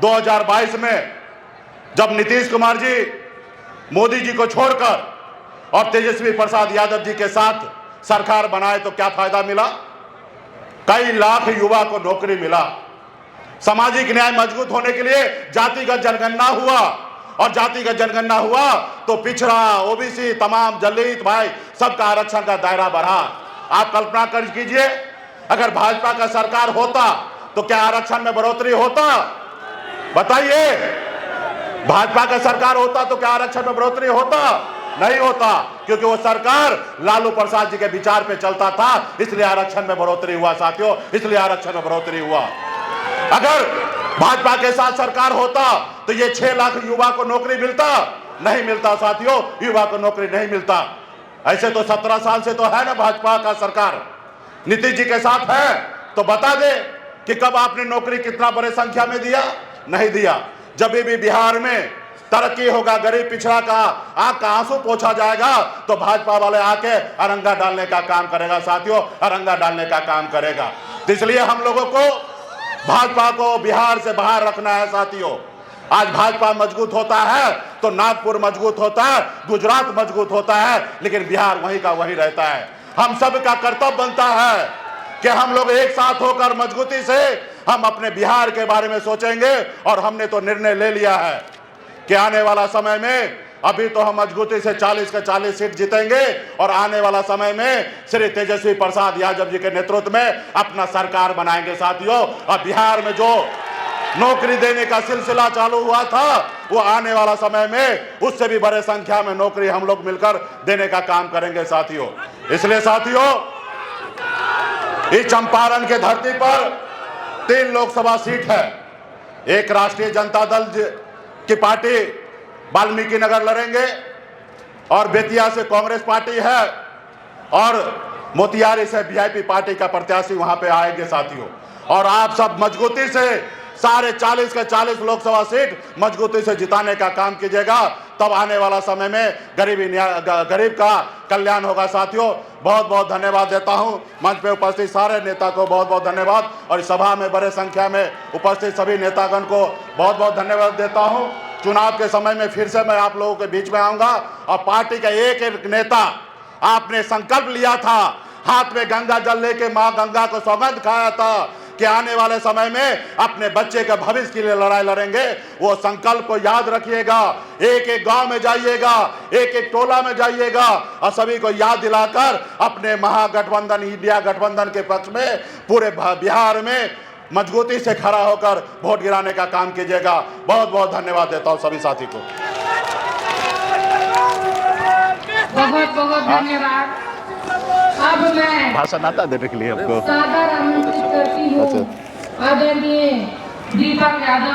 2022 में जब नीतीश कुमार जी मोदी जी को छोड़कर और तेजस्वी प्रसाद यादव जी के साथ सरकार बनाए तो क्या फायदा मिला? कई लाख युवा को नौकरी मिला। सामाजिक न्याय मजबूत होने के लिए जातिगत जनगणना हुआ, और जातिगत जनगणना हुआ तो पिछड़ा, ओबीसी, तमाम दलित भाई सबका आरक्षण का दायरा बढ़ा। आप कल्पना कर कीजिए, अगर भाजपा का सरकार होता तो क्या आरक्षण में बढ़ोतरी होता? बताइए, भाजपा का सरकार होता तो क्या आरक्षण में बढ़ोतरी होता? नहीं होता, क्योंकि वो सरकार लालू प्रसाद जी के विचार पे चलता था, इसलिए आरक्षण में बढ़ोतरी हुआ साथियों, इसलिए आरक्षण में बढ़ोतरी हुआ। अगर भाजपा के साथ सरकार होता तो ये 6 लाख युवा को नौकरी मिलता? नहीं मिलता साथियों, युवा को नौकरी नहीं मिलता। ऐसे तो 17 साल से तो है ना भाजपा का सरकार, नीतीश जी के साथ है, तो बता दे कि कब आपने नौकरी कितना बड़े संख्या में दिया? नहीं दिया। जब भी बिहार में तरक्की होगा, गरीब पिछड़ा का आंख का आंसू पोंछा जाएगा, तो भाजपा वाले आके अरंगा डालने का काम करेगा साथियों, अरंगा डालने का काम करेगा। तो इसलिए हम लोगों को भाजपा को बिहार से बाहर रखना है साथियों। आज भाजपा मजबूत होता है तो नागपुर मजबूत होता है, गुजरात मजबूत होता है, लेकिन बिहार वहीं का वहीं रहता है। हम सब का कर्तव्य बनता है कि हम लोग एक साथ होकर मजबूती से हम अपने बिहार के बारे में सोचेंगे, और हमने तो निर्णय ले लिया है कि आने वाला समय में, अभी तो हम मजबूती से 40 के 40 सीट जीतेंगे, और आने वाला समय में श्री तेजस्वी प्रसाद यादव जी के नेतृत्व में अपना सरकार बनाएंगे साथियों। और बिहार में जो नौकरी देने का सिलसिला चालू हुआ था, वो आने वाला समय में उससे भी बड़े संख्या में नौकरी हम लोग मिलकर देने का काम करेंगे साथियों। इसलिए साथियों, इस चंपारण के धरती पर 3 लोकसभा सीट है। एक राष्ट्रीय जनता दल की पार्टी वाल्मीकि नगर लड़ेंगे, और बेतिया से कांग्रेस पार्टी है, और मोतिहारी से वीआईपी पार्टी का प्रत्याशी वहां पे आएंगे साथियों। और आप सब मजबूती से सारे 40 के 40 लोकसभा सीट मजबूती से जिताने का काम कीजिएगा, तब आने वाला समय में गरीब का कल्याण होगा साथियों। बहुत बहुत धन्यवाद देता हूं मंच पे उपस्थित सारे नेता को, बहुत बहुत धन्यवाद, और इस सभा में बड़े संख्या में उपस्थित सभी नेतागण को बहुत बहुत धन्यवाद देता हूं। चुनाव के समय में फिर से मैं आप लोगों के बीच में आऊंगा, और पार्टी का एक एक नेता, आपने संकल्प लिया था, हाथ में गंगा जल लेके मां गंगा को सौगंध खाया था कि आने वाले समय में अपने बच्चे के भविष्य के लिए लड़ाई लड़ेंगे। वो संकल्प को याद रखिएगा, एक एक गांव में जाइएगा, एक एक टोला में जाइएगा, और सभी को याद दिलाकर अपने महागठबंधन, इंडिया गठबंधन के पक्ष में पूरे बिहार में मजबूती से खड़ा होकर वोट गिराने का काम कीजिएगा। बहुत बहुत धन्यवाद देता हूँ सभी साथी को। बहुत बहुत धन्यवाद। अब मैं भाषण आता देने के लिए आपको सादर आमंत्रित करती हूँ आदरणीय दीपक यादव।